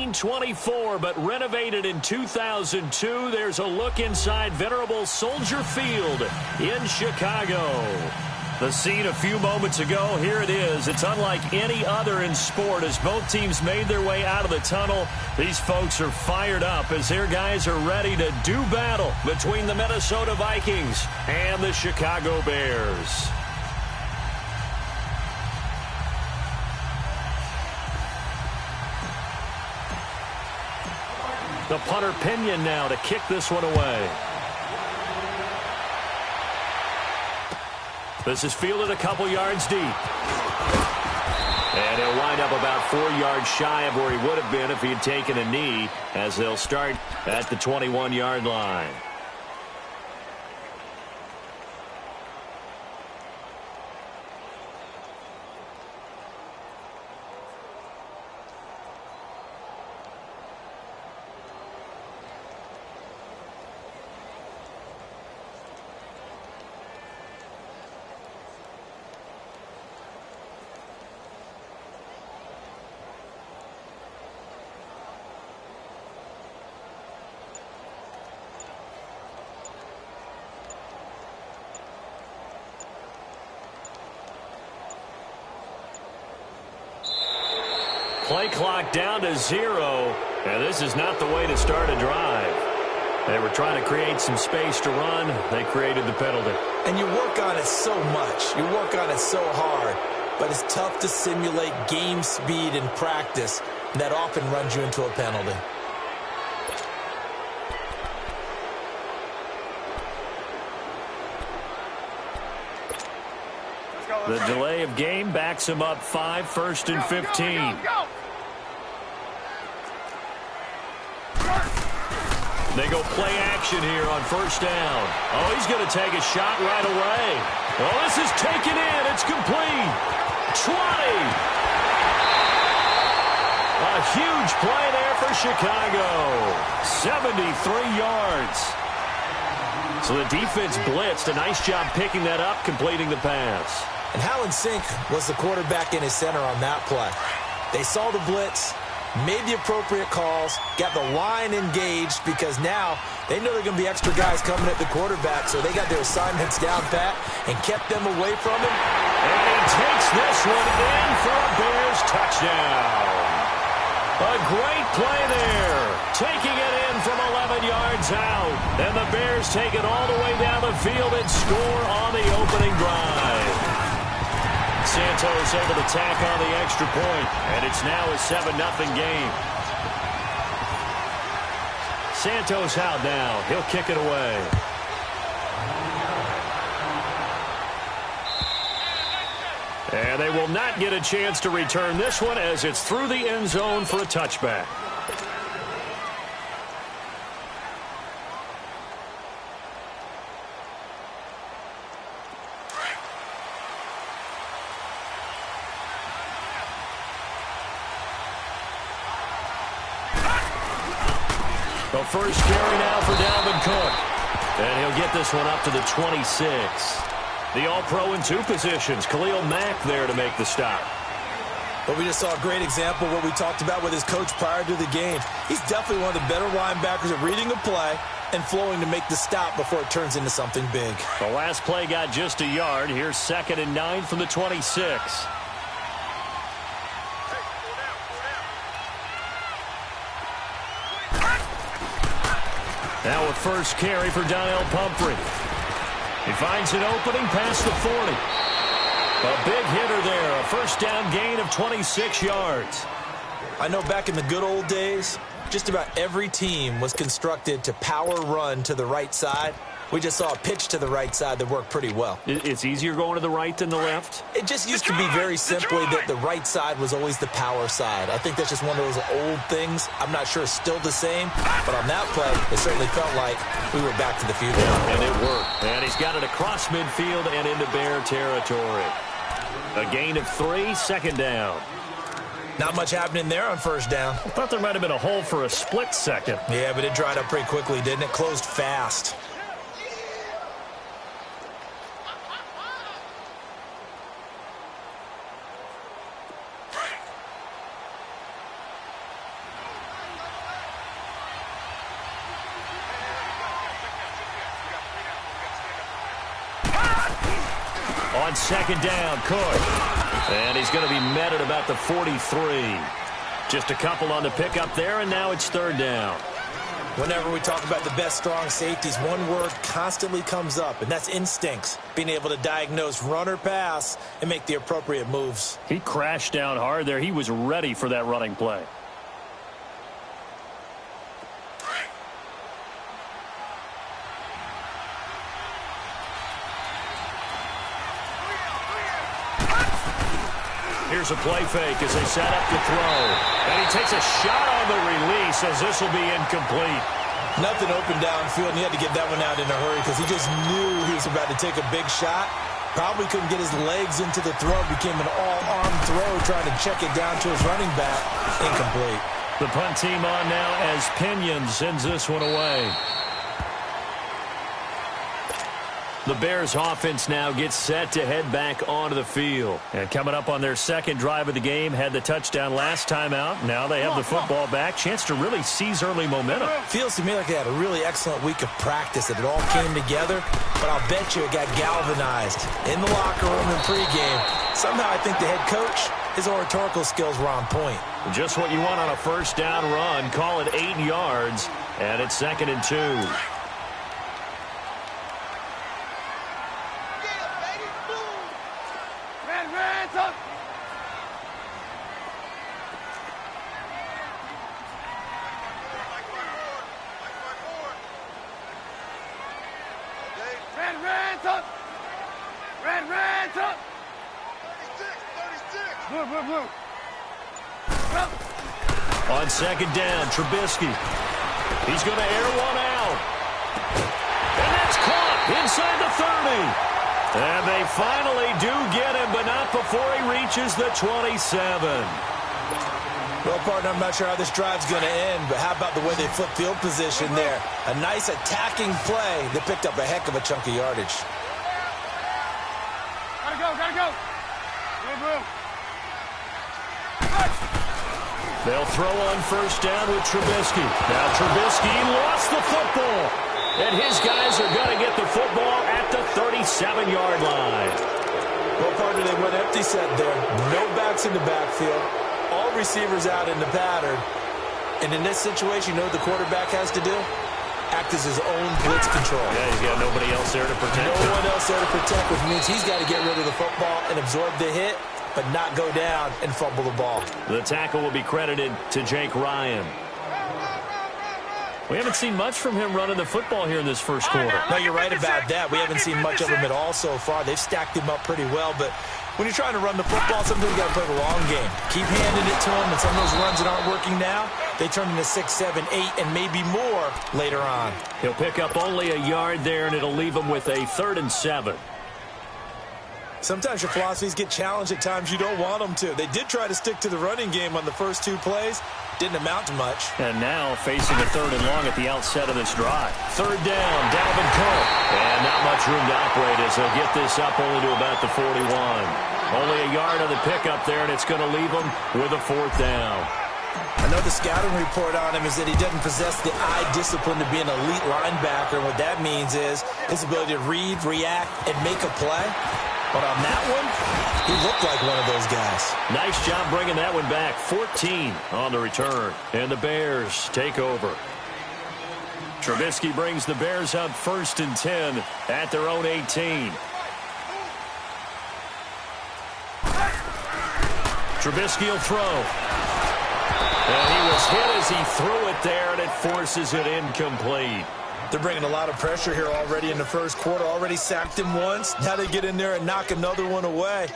1924, but renovated in 2002. There's a look inside venerable Soldier Field in Chicago. The scene a few moments ago, here it is. It's unlike any other in sport as both teams made their way out of the tunnel. These folks are fired up as their guys are ready to do battle between the Minnesota Vikings and the Chicago Bears. The punter Pinion now to kick this one away. This is fielded a couple yards deep. And he'll wind up about 4 yards shy of where he would have been if he had taken a knee, as they'll start at the 21-yard line. Play clock down to 0, and this is not the way to start a drive. They were trying to create some space to run. They created the penalty. And you work on it so much. You work on it so hard. But it's tough to simulate game speed in practice. And that often runs you into a penalty. The delay of game backs him up 5, 1st and 15. They go play action here on 1st down. Oh, he's going to take a shot right away. Oh, this is taken in. It's complete. 20. A huge play there for Chicago. 73 yards. So the defense blitzed. A nice job picking that up, completing the pass. And how in sync was the quarterback in his center on that play? They saw the blitz, made the appropriate calls, got the line engaged because now they know they're going to be extra guys coming at the quarterback, so they got their assignments down pat and kept them away from him. And he takes this one in for a Bears touchdown. A great play there, taking it in from 11 yards out. And the Bears take it all the way down the field and score on the opening drive. Santos able to tack on the extra point, and it's now a 7-0 game. Santos out now. He'll kick it away. And they will not get a chance to return this one as it's through the end zone for a touchback. The first carry now for Dalvin Cook. And he'll get this one up to the 26. The All-Pro in 2 positions. Khalil Mack there to make the stop. But we just saw a great example of what we talked about with his coach prior to the game. He's definitely one of the better linebackers at reading a play and flowing to make the stop before it turns into something big. The last play got just a yard. Here's 2nd and 9 from the 26. Now a first carry for Donnell Pumphrey. He finds an opening past the 40. A big hitter there. A first down gain of 26 yards. I know back in the good old days, just about every team was constructed to power run to the right side. We just saw a pitch to the right side that worked pretty well. It's easier going to the right than the left? It just used to be very simply that the right side was always the power side. I think that's just one of those old things. I'm not sure it's still the same, but on that play, it certainly felt like we were back to the future. And it worked. And he's got it across midfield and into Bear territory. A gain of 3, 2nd down. Not much happening there on first down. I thought there might have been a hole for a split second. Yeah, but it dried up pretty quickly, didn't it? Closed fast. On second down, Cook. And he's going to be met at about the 43. Just a couple on the pickup there, and now it's third down. Whenever we talk about the best strong safeties, one word constantly comes up, and that's instincts. Being able to diagnose run or pass and make the appropriate moves. He crashed down hard there. He was ready for that running play. Here's a play fake as they set up to throw. And he takes a shot on the release as this will be incomplete. Nothing open downfield, and he had to get that one out in a hurry because he just knew he was about to take a big shot. Probably couldn't get his legs into the throw. Became an all-arm throw trying to check it down to his running back. Incomplete. The punt team on now as Pinion sends this one away. The Bears offense now gets set to head back onto the field. And coming up on their second drive of the game, had the touchdown last time out. Now they have the football back. Chance to really seize early momentum. Feels to me like they had a really excellent week of practice, that it all came together. But I'll bet you it got galvanized in the locker room in pregame. Somehow I think the head coach, his oratorical skills were on point. Just what you want on a first down run. Call it 8 yards. And it's 2nd and 2. On second down, Trubisky. He's going to air one out. And that's caught inside the 30. And they finally do get him, but not before he reaches the 27. Well, partner, I'm not sure how this drive's going to end, but how about the way they flip field position there? A nice attacking play that picked up a heck of a chunk of yardage. Gotta go. They'll throw on first down with Trubisky. Now Trubisky lost the football. And his guys are going to get the football at the 37-yard line. Well, partner, they went empty set there. No backs in the backfield. All receivers out in the pattern. And in this situation, you know what the quarterback has to do? Act as his own blitz control. Yeah, he's got nobody else there to protect him. No one else there to protect, which means he's got to get rid of the football and absorb the hit, but not go down and fumble the ball. The tackle will be credited to Jake Ryan. We haven't seen much from him running the football here in this first quarter. No, you're right about that. We haven't seen much of him at all so far. They've stacked him up pretty well, but when you're trying to run the football, sometimes you got to play the long game. Keep handing it to him, and some of those runs that aren't working now, they turn into 6, 7, 8, and maybe more later on. He'll pick up only a yard there, and it'll leave him with a 3rd and 7. Sometimes your philosophies get challenged at times you don't want them to. They did try to stick to the running game on the first 2 plays. Didn't amount to much. And now facing a 3rd and long at the outset of this drive. 3rd down, Dalvin Cook. And not much room to operate as they'll get this up only to about the 41. Only a yard on the pickup there, and it's going to leave them with a 4th down. I know the scouting report on him is that he doesn't possess the eye discipline to be an elite linebacker. And what that means is his ability to read, react, and make a play. But on that one, he looked like one of those guys. Nice job bringing that one back. 14 on the return. And the Bears take over. Trubisky brings the Bears up 1st and 10 at their own 18. Trubisky will throw. And he was hit as he threw it there, and it forces it incomplete. They're bringing a lot of pressure here already in the first quarter. Already sacked him once. Now they get in there and knock another one away.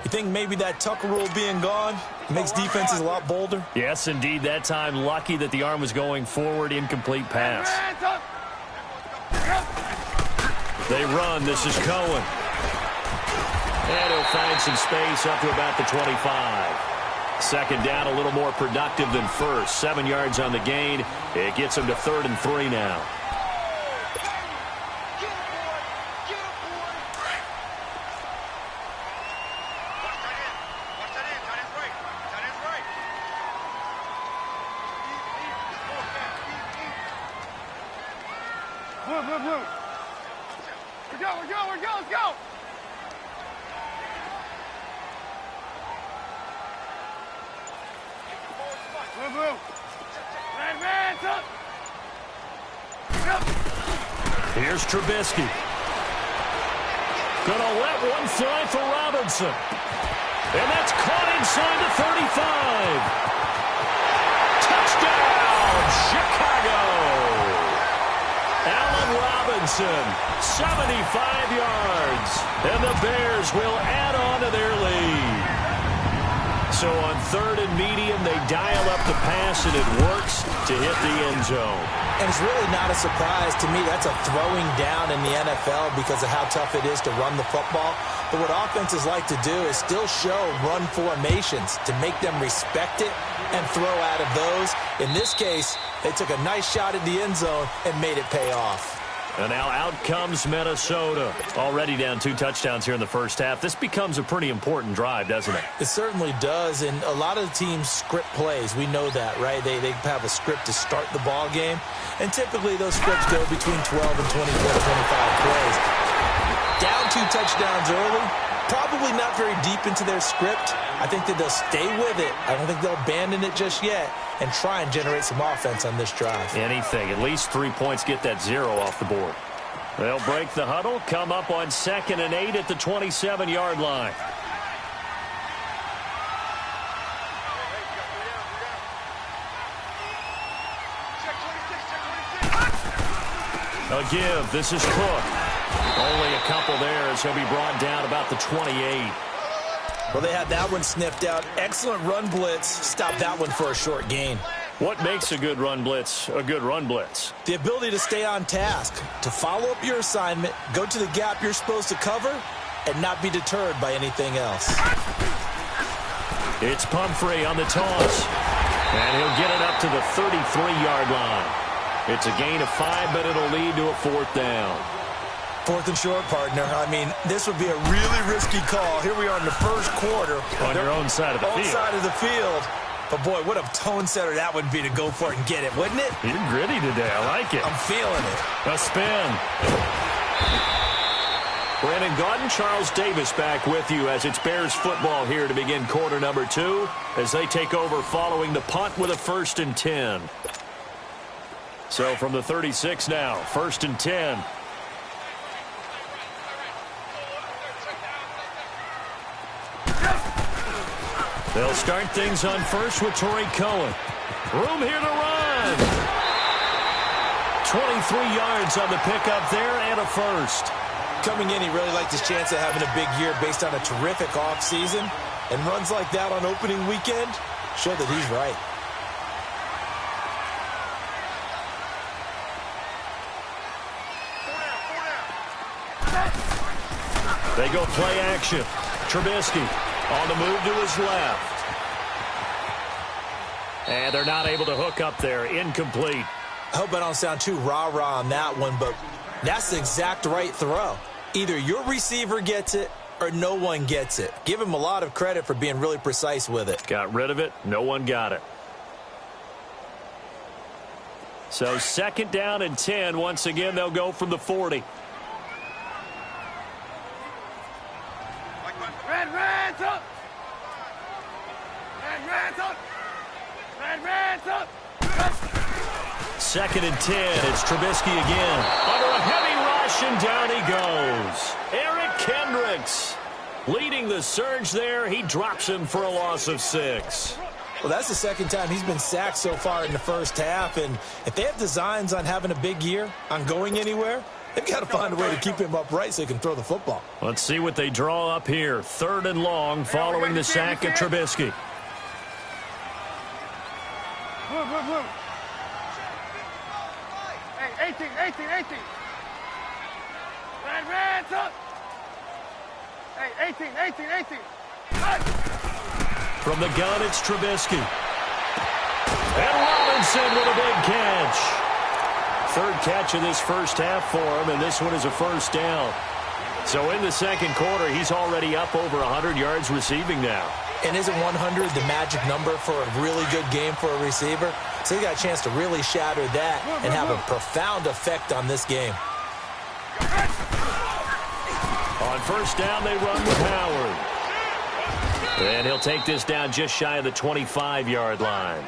You think maybe that Tucker rule being gone makes defenses a lot bolder? Yes, indeed. That time, lucky that the arm was going forward. Incomplete pass. They run. This is Cohen. And he'll find some space up to about the 25. 2nd down, a little more productive than first. 7 yards on the gain. It gets him to 3rd and 3 now. Let's go. Here's Trubisky. Gonna let one fly for Robinson. And that's caught inside the 35. Touchdown, Chicago. Allen Robinson, 75 yards. And the Bears will add on to their lead. So on 3rd and medium, they dial up the pass, and it works to hit the end zone. And it's really not a surprise to me. That's a throwing down in the NFL because of how tough it is to run the football. But what offenses like to do is still show run formations to make them respect it and throw out of those. In this case, they took a nice shot at the end zone and made it pay off. And now out comes Minnesota. Already down 2 touchdowns here in the first half. This becomes a pretty important drive, doesn't it? It certainly does, and a lot of the teams script plays. We know that, right? They have a script to start the ball game, and typically those scripts go between 12 and 24, 25 plays. Down 2 touchdowns early, probably not very deep into their script. I think that they'll stay with it. I don't think they'll abandon it just yet and try and generate some offense on this drive. Anything. At least 3 points, get that 0 off the board. They'll break the huddle, come up on 2nd and 8 at the 27-yard line. A give. This is Cook. Only a couple there as he'll be brought down about the 28. Well, they had that one sniffed out. Excellent run blitz. Stop that one for a short gain. What makes a good run blitz a good run blitz? The ability to stay on task, to follow up your assignment, go to the gap you're supposed to cover, and not be deterred by anything else. It's Pumphrey on the toss. And he'll get it up to the 33-yard line. It's a gain of 5, but it'll lead to a 4th down. 4th and short, partner. I mean, this would be a really risky call. Here we are in the first quarter. On your own side of the field. Own side of the field. But, boy, what a tone setter that would be to go for it and get it, wouldn't it? You're gritty today. I like it. I'm feeling it. A spin. Brandon Gaudin, Charles Davis back with you as it's Bears football here to begin quarter number 2 as they take over following the punt with a 1st and 10. So from the 36 now, 1st and 10. They'll start things on first with Torrey Cohen. Room here to run. 23 yards on the pickup there and a 1st. Coming in, he really liked his chance of having a big year based on a terrific offseason. And runs like that on opening weekend show that he's right. They go play action. Trubisky on the move to his left. And they're not able to hook up there. Incomplete. I hope I don't sound too rah-rah on that one, but that's the exact right throw. Either your receiver gets it or no one gets it. Give him a lot of credit for being really precise with it. Got rid of it. No one got it. So 2nd down and 10. Once again, they'll go from the 40. Red's up! Red's up! 2nd and 10. It's Trubisky again. Under a heavy rush, and down he goes. Eric Kendricks leading the surge there. He drops him for a loss of 6. Well, that's the 2nd time he's been sacked so far in the first half. And if they have designs on having a big year, on going anywhere, they've got to find a way to keep him upright so he can throw the football. Let's see what they draw up here. 3rd and long following the sack of Trubisky. Blue. Hey, 18. Red's up! Hey, 18. From the gun, it's Trubisky. And Robinson with a big catch. 3rd catch of this first half for him, and this one is a 1st down. So in the 2nd quarter, he's already up over 100 yards receiving now. And isn't 100 the magic number for a really good game for a receiver? So he got a chance to really shatter that and have a profound effect on this game. On 1st down, they run with Howard. And he'll take this down just shy of the 25-yard line.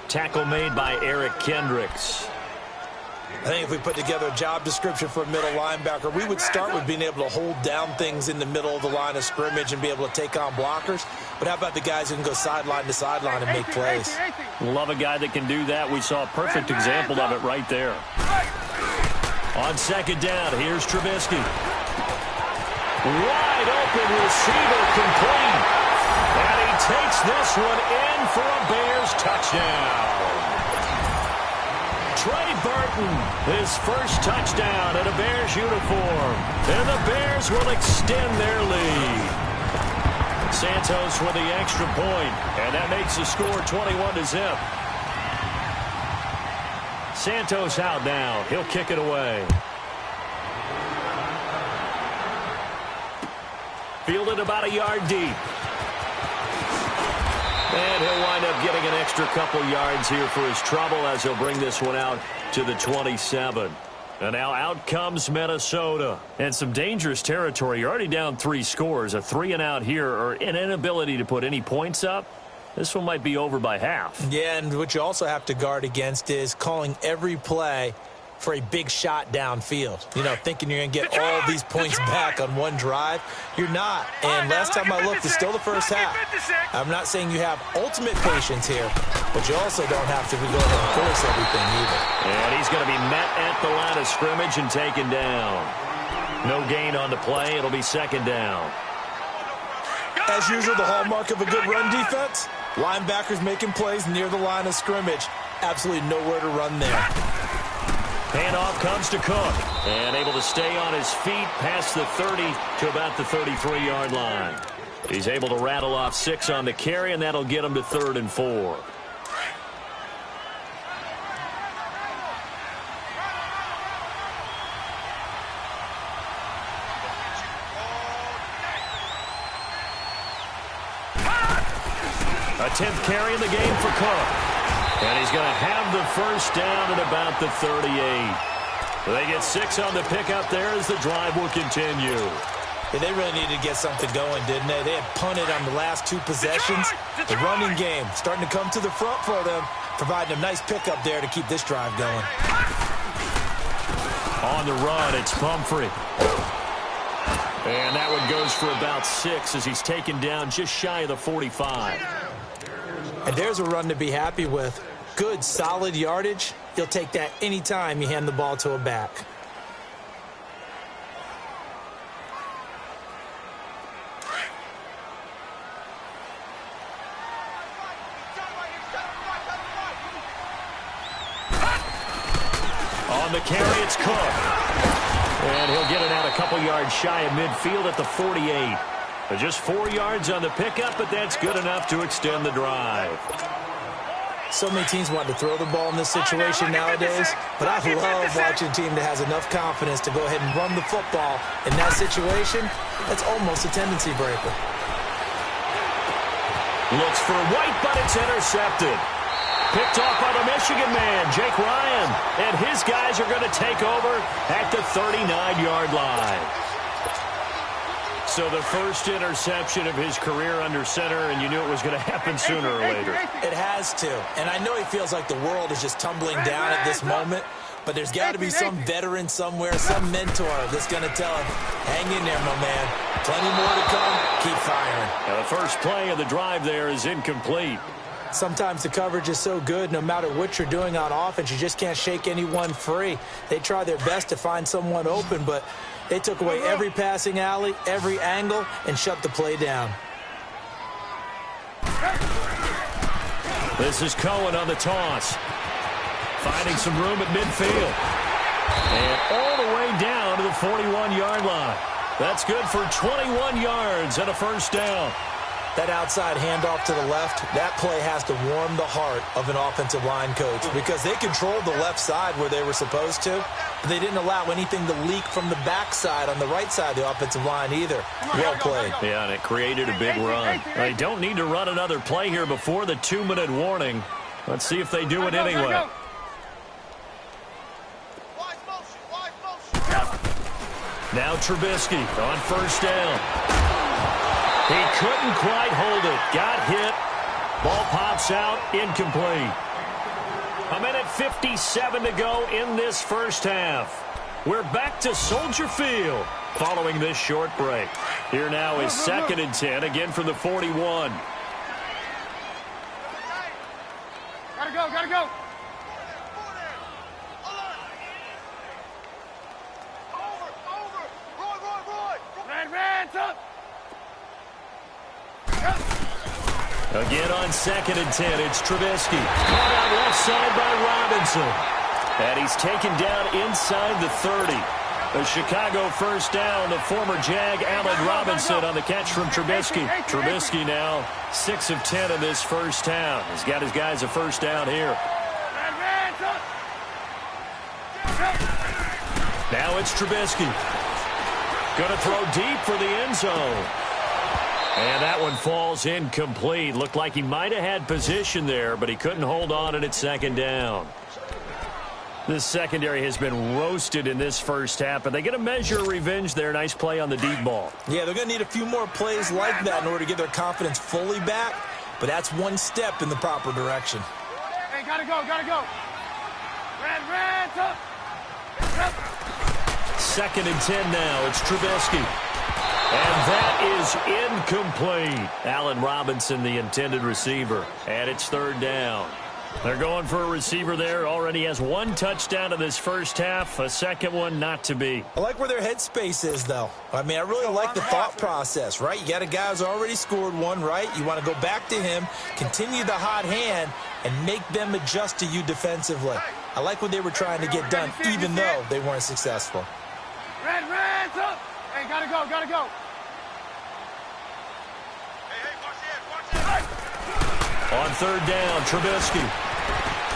Tackle made by Eric Kendricks. I think if we put together a job description for a middle linebacker, we would start with being able to hold down things in the middle of the line of scrimmage and be able to take on blockers. But how about the guys who can go sideline to sideline and make plays? Love a guy that can do that. We saw a perfect example of it right there. On second down, here's Trubisky. Wide open receiver complete. And he takes this one in for a Bears touchdown. Trey Burton, his first touchdown in a Bears uniform. And the Bears will extend their lead. Santos with the extra point, and that makes the score 21-0. Santos out now. He'll kick it away. Fielded about a yard deep. And he'll wind up getting an extra couple yards here for his trouble as he'll bring this one out to the 27. And now out comes Minnesota. And some dangerous territory. You're already down 3 scores. A 3-and-out here, or an inability to put any points up. This one might be over by half. Yeah, and what you also have to guard against is calling every play for a big shot downfield. You know, thinking you're going to get all these points back on one drive. You're not. And last time I looked, it's still the first half. I'm not saying you have ultimate patience here, but you also don't have to go ahead and force everything either. And he's going to be met at the line of scrimmage and taken down. No gain on the play. It'll be second down. As usual, the hallmark of a good run defense, linebackers making plays near the line of scrimmage. Absolutely nowhere to run there. Handoff comes to Cook, and able to stay on his feet past the 30 to about the 33-yard line. He's able to rattle off 6 on the carry, and that'll get him to 3rd and 4. A 10th carry in the game for Cook. And he's going to have the first down at about the 38. They get 6 on the pickup there as the drive will continue. Yeah, they really needed to get something going, didn't they? They had punted on the last 2 possessions. The running game starting to come to the front for them, providing a nice pickup there to keep this drive going. On the run, it's Pumphrey. And that one goes for about 6 as he's taken down just shy of the 45. And there's a run to be happy with. Good, solid yardage. You'll take that anytime you hand the ball to a back. On the carry, it's Cook. And he'll get it out a couple yards shy of midfield at the 48. Just 4 yards on the pickup, but that's good enough to extend the drive. So many teams want to throw the ball in this situation nowadays, but I love watching a team that has enough confidence to go ahead and run the football. In that situation, that's almost a tendency breaker. Looks for White, but it's intercepted. Picked off by the Michigan man, Jake Ryan. And his guys are going to take over at the 39-yard line. So the first interception of his career under center, and you knew it was going to happen sooner or later. It has to. And I know he feels like the world is just tumbling down at this moment, but there's got to be some veteran somewhere, some mentor that's going to tell him, hang in there, my man. Plenty more to come. Keep firing. Now the first play of the drive there is incomplete. Sometimes the coverage is so good, no matter what you're doing on offense, you just can't shake anyone free. They try their best to find someone open, but they took away every passing alley, every angle, and shut the play down. This is Cohen on the toss. Finding some room at midfield. And all the way down to the 41-yard line. That's good for 21 yards and a first down. That outside handoff to the left, that play has to warm the heart of an offensive line coach because they controlled the left side where they were supposed to, but they didn't allow anything to leak from the backside on the right side of the offensive line either. Well played. Yeah, and it created a big run. They don't need to run another play here before the 2-minute warning. Let's see if they do it anyway. Now Trubisky on first down. He couldn't quite hold it. Got hit. Ball pops out. Incomplete. 3:57 to go in this first half. We're back to Soldier Field following this short break. Here now is 2nd and 10, again from the 41. Gotta go, gotta go. Red, up. Again on 2nd and 10, it's Trubisky. Caught out left side by Robinson. And he's taken down inside the 30. A Chicago first down. The former Jag, Allen Robinson, on the catch from Trubisky. Trubisky now 6 of 10 in this first half. He's got his guys a first down here. Now it's Trubisky. Going to throw deep for the end zone. And that one falls incomplete. Looked like he might have had position there, but he couldn't hold on, and it's 2nd down. This secondary has been roasted in this first half, but they get a measure of revenge there. Nice play on the deep ball. Yeah, they're going to need a few more plays like that in order to get their confidence fully back, but that's one step in the proper direction. Hey, gotta go, gotta go. Red, up. 2nd and 10 now. It's Trubisky. And that is incomplete. Allen Robinson, the intended receiver. And it's 3rd down. They're going for a receiver there. Already has 1 touchdown in this first half. A second one not to be. I like where their headspace is, though. I mean, I really like the thought process, right? You got a guy who's already scored 1, right? You want to go back to him, continue the hot hand, and make them adjust to you defensively. I like what they were trying to get done, even though they weren't successful. Red, up. Hey, gotta go, gotta go. Hey, watch it. On 3rd down, Trubisky.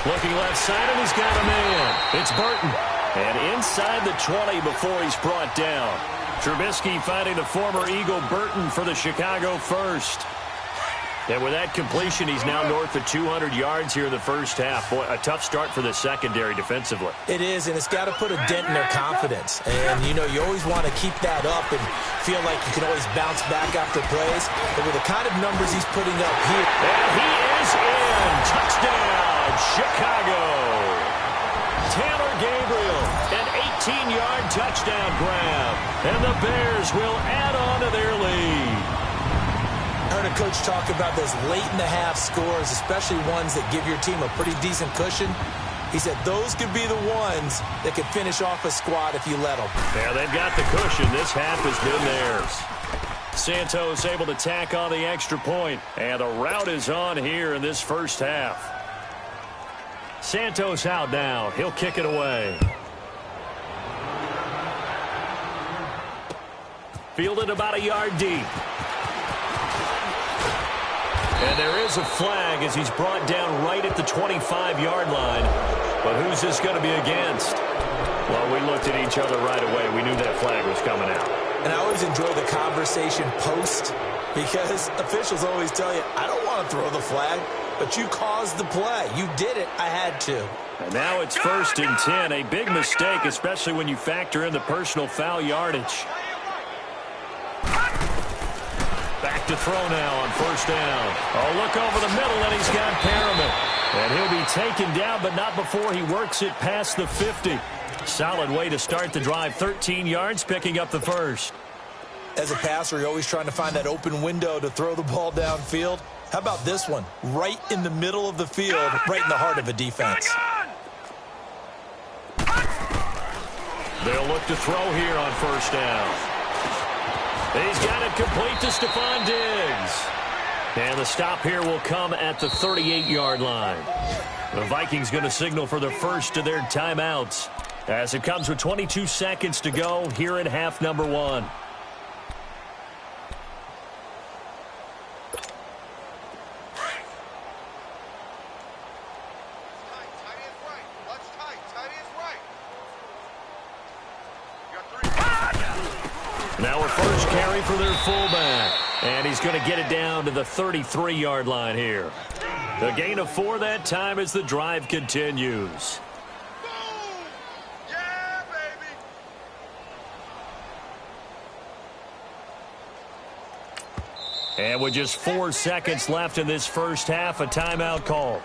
Looking left side, and he's got a man. It's Burton. And inside the 20 before he's brought down. Trubisky finding the former Eagle Burton for the Chicago first. And with that completion, he's now north of 200 yards here in the first half. Boy, a tough start for the secondary defensively. It is, and it's got to put a dent in their confidence. And, you know, you always want to keep that up and feel like you can always bounce back after plays. But with the kind of numbers he's putting up here. And he is in. Touchdown, Chicago. Taylor Gabriel, an 18-yard touchdown grab. And the Bears will add on to their lead. I heard a coach talk about those late-in-the-half scores, especially ones that give your team a pretty decent cushion. He said those could be the ones that could finish off a squad if you let them. Yeah, they've got the cushion. This half has been theirs. Santos able to tack on the extra point. And the route is on here in this first half. Santos out now. He'll kick it away. Fielded about a yard deep. And there is a flag as he's brought down right at the 25-yard line. But who's this going to be against? Well, we looked at each other right away. We knew that flag was coming out. And I always enjoy the conversation post because officials always tell you, I don't want to throw the flag, but you caused the play. You did it. I had to. And now it's 1st and 10. A big mistake, especially when you factor in the personal foul yardage. Back to throw now on 1st down. Oh, look over the middle, and he's got Perriman. And he'll be taken down, but not before he works it past the 50. Solid way to start the drive. 13 yards, picking up the first. As a passer, you're always trying to find that open window to throw the ball downfield. How about this one? Right in the middle of the field, right in the heart of a defense. They'll look to throw here on 1st down. He's got it complete to Stephon Diggs. And the stop here will come at the 38-yard line. The Vikings going to signal for the first of their timeouts as it comes with 22 seconds to go here in half number 1. Now a first carry for their fullback. And he's going to get it down to the 33-yard line here. The gain of 4 that time as the drive continues. Yeah, baby. And with just 4 seconds left in this first half, a timeout call.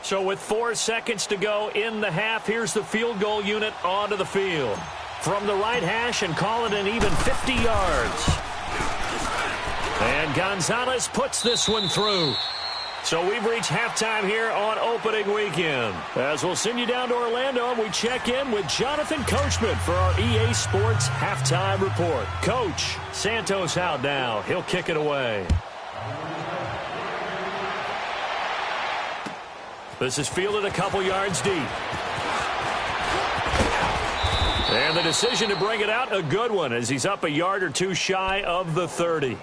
So with 4 seconds to go in the half, here's the field goal unit onto the field. From the right hash and call it an even 50 yards. And Gonzalez puts this one through. So we've reached halftime here on opening weekend. As we'll send you down to Orlando, and we check in with Jonathan Coachman for our EA Sports Halftime Report. Coach, Santos out now. He'll kick it away. This is fielded a couple yards deep. And the decision to bring it out, a good one, as he's up a yard or two shy of the 30.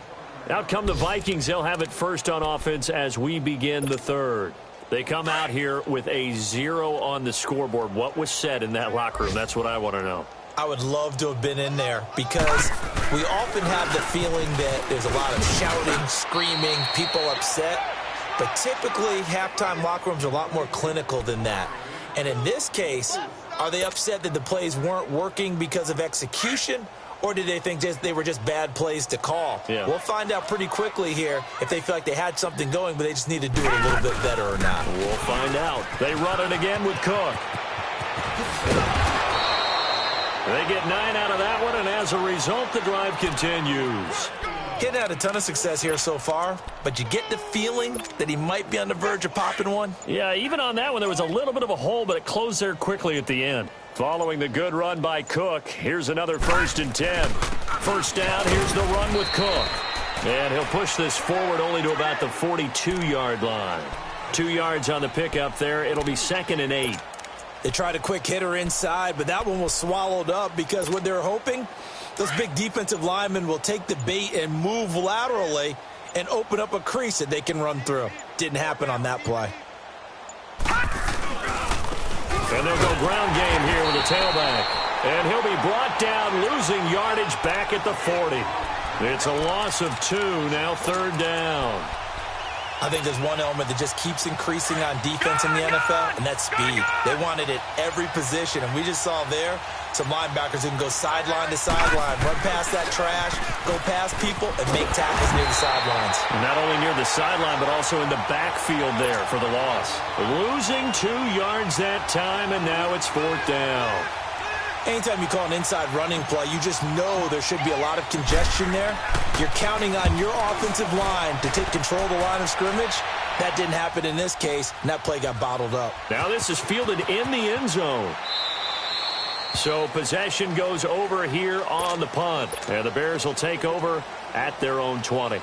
Out come the Vikings. They'll have it first on offense as we begin the third. They come out here with a 0 on the scoreboard. What was said in that locker room? That's what I want to know. I would love to have been in there because we often have the feeling that there's a lot of shouting, screaming, people upset. But typically, halftime locker rooms are a lot more clinical than that. And in this case, are they upset that the plays weren't working because of execution, or did they think they were just bad plays to call? Yeah. We'll find out pretty quickly here if they feel like they had something going, but they just need to do it a little bit better or not. We'll find out. They run it again with Cook. They get 9 out of that one, and as a result, the drive continues. Getting had a ton of success here so far, but you get the feeling that he might be on the verge of popping one. Yeah, even on that one, there was a little bit of a hole, but it closed there quickly at the end. Following the good run by Cook, here's another 1st and 10. First down, here's the run with Cook. And he'll push this forward only to about the 42-yard line. 2 yards on the pickup there. It'll be 2nd and 8. They tried a quick hitter inside, but that one was swallowed up because what they're hoping, those big defensive linemen will take the bait and move laterally and open up a crease that they can run through. Didn't happen on that play. And they'll go ground game here with the tailback. And he'll be brought down, losing yardage back at the 40. It's a loss of 2, now 3rd down. I think there's one element that just keeps increasing on defense in the NFL, and that's speed. They want it at every position, and we just saw there some linebackers who can go sideline to sideline, run past that trash, go past people, and make tackles near the sidelines. Not only near the sideline, but also in the backfield there for the loss. Losing 2 yards that time, and now it's 4th down. Anytime you call an inside running play, you just know there should be a lot of congestion there. You're counting on your offensive line to take control of the line of scrimmage. That didn't happen in this case, and that play got bottled up. Now this is fielded in the end zone. So possession goes over here on the punt. And the Bears will take over at their own 20.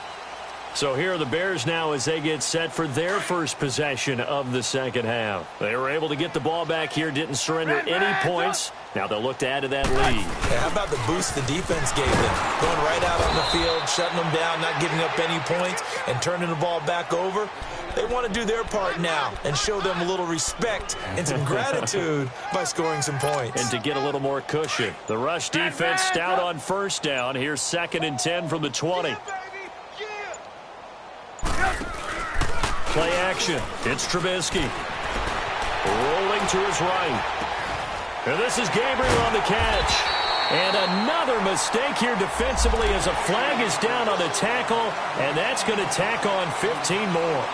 So here are the Bears now as they get set for their first possession of the second half. They were able to get the ball back here, didn't surrender any points. Now they'll look to add to that lead. Yeah, how about the boost the defense gave them? Going right out on the field, shutting them down, not giving up any points, and turning the ball back over. They want to do their part now and show them a little respect and some gratitude by scoring some points. And to get a little more cushion. The rush defense stout on first down. Here's 2nd and 10 from the 20. Play action. It's Trubisky. Rolling to his right. And this is Gabriel on the catch. And another mistake here defensively as a flag is down on the tackle. And that's going to tack on 15 more.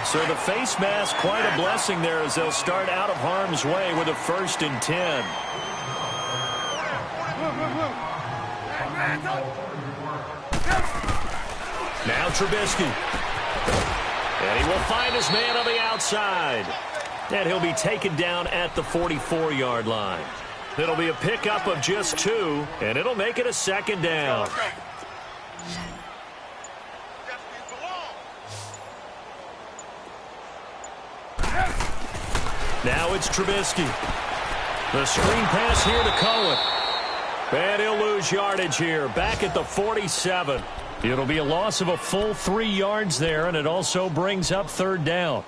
So the face mask, quite a blessing there as they'll start out of harm's way with a 1st and 10. Now Trubisky. And he will find his man on the outside. And he'll be taken down at the 44-yard line. It'll be a pickup of just 2, and it'll make it a 2nd down. Now it's Trubisky. The screen pass here to Cohen. And he'll lose yardage here, back at the 47. It'll be a loss of a full 3 yards there, and it also brings up 3rd down.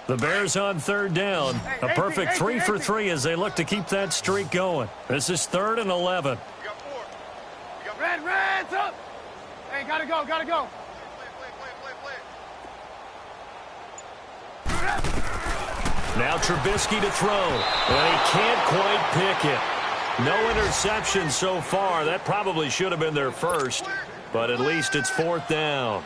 The Bears on 3rd down. A perfect 3 for 3 as they look to keep that streak going. This is 3rd and 11. Red, up! Hey, gotta go. Now Trubisky to throw, and he can't quite pick it. No interception so far. That probably should have been their first, but at least it's 4th down.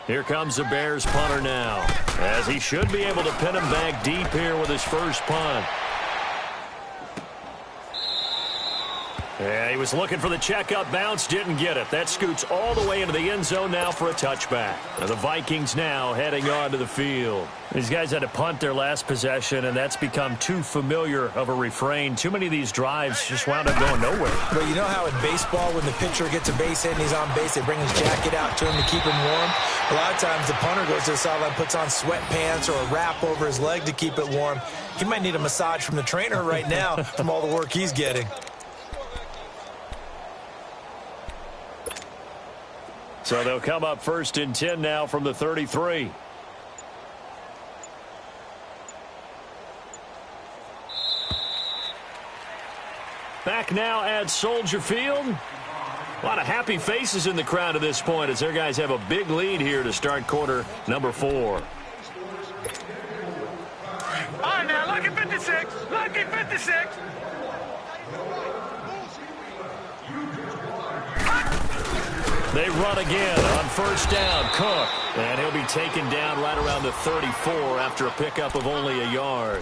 Here comes the Bears punter now, as he should be able to pin him back deep here with his first punt. Yeah, he was looking for the checkup bounce, didn't get it. That scoots all the way into the end zone now for a touchback. Now the Vikings now heading onto the field. These guys had to punt their last possession, and that's become too familiar of a refrain. Too many of these drives just wound up going nowhere. Well, you know how in baseball, when the pitcher gets a base hit and he's on base, they bring his jacket out to him to keep him warm? A lot of times the punter goes to the sideline, puts on sweatpants or a wrap over his leg to keep it warm. He might need a massage from the trainer right now from all the work he's getting. So they'll come up 1st and 10 now from the 33. Back now at Soldier Field. A lot of happy faces in the crowd at this point as their guys have a big lead here to start quarter number 4. All right, now, lucky 56. Lucky 56. They run again on 1st down. Cook. And he'll be taken down right around the 34 after a pickup of only a yard.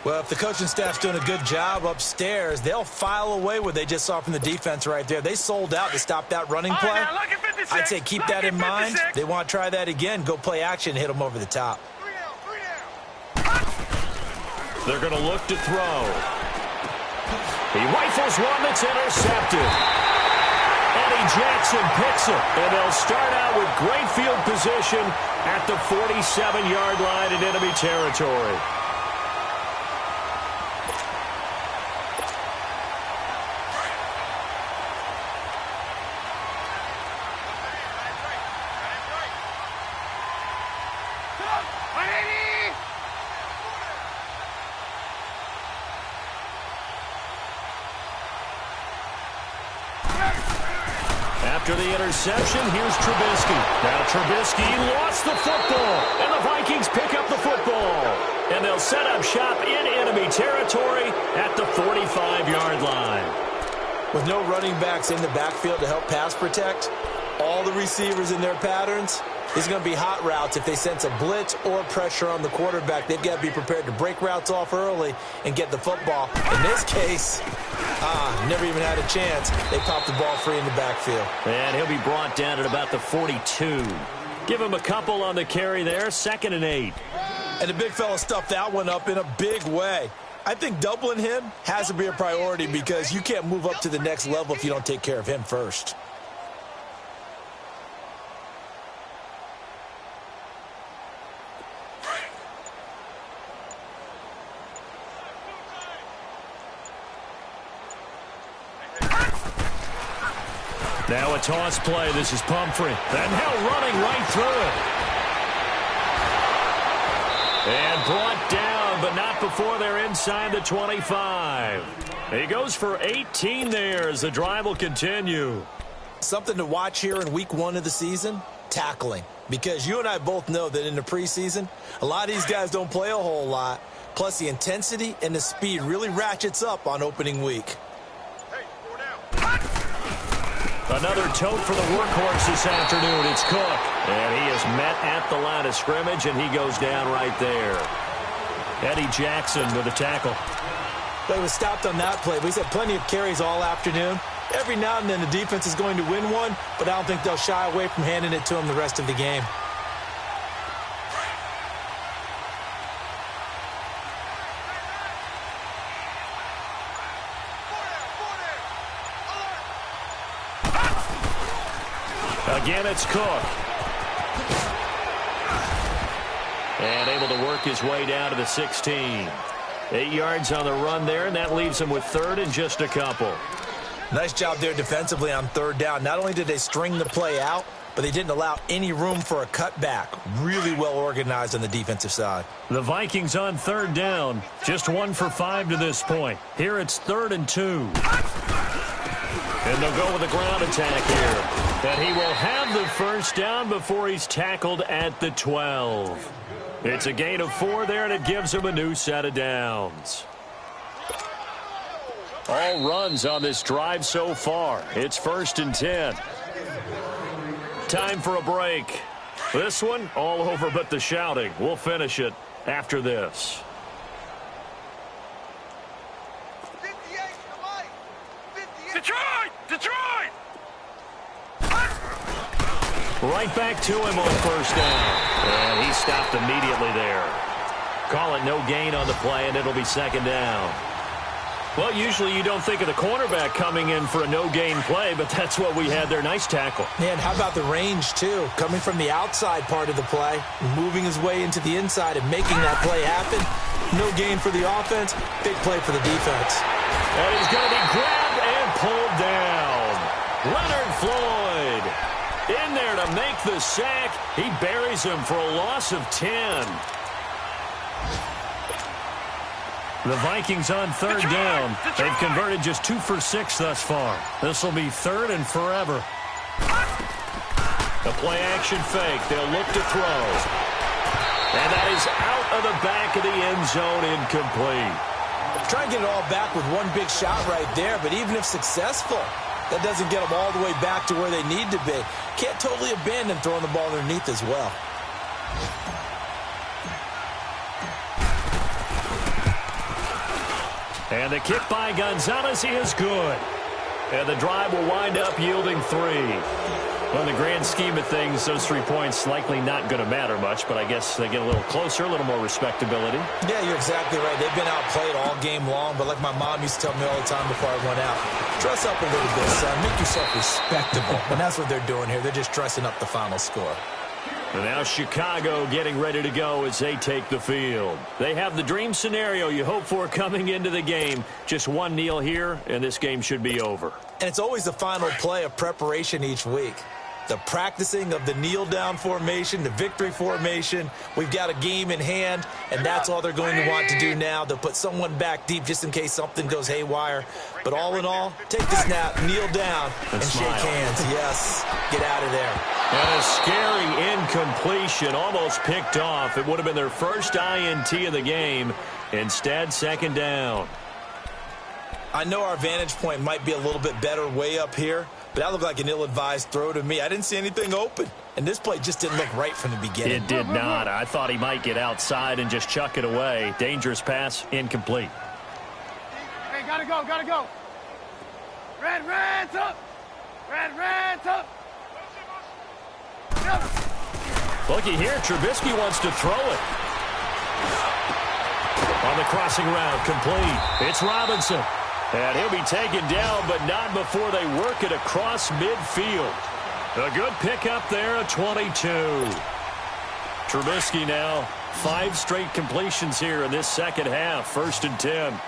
Well, if the coaching staff's doing a good job upstairs, they'll file away what they just saw from the defense right there. They sold out to stop that running play. Right, now, I'd say keep that in mind. They want to try that again. Go play action, hit them over the top. They're going to look to throw. He rifles one that's intercepted. Eddie Jackson picks it, and they'll start out with great field position at the 47-yard line in enemy territory. After the interception, here's Trubisky. Now Trubisky lost the football, and the Vikings pick up the football. And they'll set up shop in enemy territory at the 45-yard line. With no running backs in the backfield to help pass protect, all the receivers in their patterns, there's going to be hot routes. If they sense a blitz or pressure on the quarterback, they've got to be prepared to break routes off early and get the football. In this case, never even had a chance. They popped the ball free in the backfield. And he'll be brought down at about the 42. Give him a couple on the carry there, 2nd and 8. And the big fella stuffed that one up in a big way. I think doubling him has to be a priority because you can't move up to the next level if you don't take care of him first. Now a toss play. This is Pumphrey. And now running right through it. And brought down, but not before they're inside the 25. He goes for 18 there as the drive will continue. Something to watch here in week 1 of the season, tackling. Because you and I both know that in the preseason, a lot of these guys don't play a whole lot. Plus the intensity and the speed really ratchets up on opening week. Another tote for the workhorse this afternoon. It's Cook. And he is met at the line of scrimmage, and he goes down right there. Eddie Jackson with a tackle. Well, he was stopped on that play, but he's had plenty of carries all afternoon. Every now and then the defense is going to win one, but I don't think they'll shy away from handing it to him the rest of the game. Again, it's Cook. And able to work his way down to the 16. 8 yards on the run there, and that leaves him with 3rd and just a couple. Nice job there defensively on 3rd down. Not only did they string the play out, but they didn't allow any room for a cutback. Really well organized on the defensive side. The Vikings on 3rd down. Just 1 for 5 to this point. Here it's 3rd and 2. And they'll go with a ground attack here. And he will have the first down before he's tackled at the 12. It's a gain of 4 there, and it gives them a new set of downs. All runs on this drive so far. It's 1st and 10. Time for a break. This one, all over but the shouting. We'll finish it after this. Detroit! Detroit! Right back to him on 1st down. And he stopped immediately there. Call it no gain on the play, and it'll be 2nd down. Well, usually you don't think of the cornerback coming in for a no-gain play, but that's what we had there. Nice tackle. And how about the range, too? Coming from the outside part of the play, moving his way into the inside and making that play happen. No gain for the offense, big play for the defense. And he's going to be grabbed and pulled down. Leonard Floyd in there to make the sack. He buries him for a loss of 10. The Vikings on 3rd down. They've converted just 2 for 6 thus far. This will be 3rd and forever. The play-action fake. They'll look to throw. And that is out of the back of the end zone, incomplete. Try and get it all back with one big shot right there, but even if successful, that doesn't get them all the way back to where they need to be. Can't totally abandon throwing the ball underneath as well. And the kick by Gonzalez is good. And the drive will wind up yielding 3. Well, in the grand scheme of things, those 3 points likely not going to matter much, but I guess they get a little closer, a little more respectability. Yeah, you're exactly right. They've been outplayed all game long, but like my mom used to tell me all the time before I went out, dress up a little bit, son. Make yourself respectable. And that's what they're doing here. They're just dressing up the final score. And now Chicago getting ready to go as they take the field. They have the dream scenario you hope for coming into the game. Just one kneel here, and this game should be over. And it's always the final play of preparation each week. The practicing of the kneel-down formation, the victory formation. We've got a game in hand, and that's all they're going to want to do now. They'll put someone back deep just in case something goes haywire. But all in all, take the snap, kneel down, and shake hands. Yes, get out of there. And a scary incompletion, almost picked off. It would have been their first INT of the game. Instead, 2nd down. I know our vantage point might be a little bit better way up here, but that looked like an ill-advised throw to me. I didn't see anything open, and this play just didn't look right from the beginning. It did not. I thought he might get outside and just chuck it away. Dangerous pass, incomplete. Hey, gotta go, gotta go. Red's up. Red's up. Yep. Looky here, Trubisky wants to throw it. On the crossing route, complete. It's Robinson. And he'll be taken down, but not before they work it across midfield. A good pickup there at 22. Trubisky now, 5 straight completions here in this second half. 1st and 10.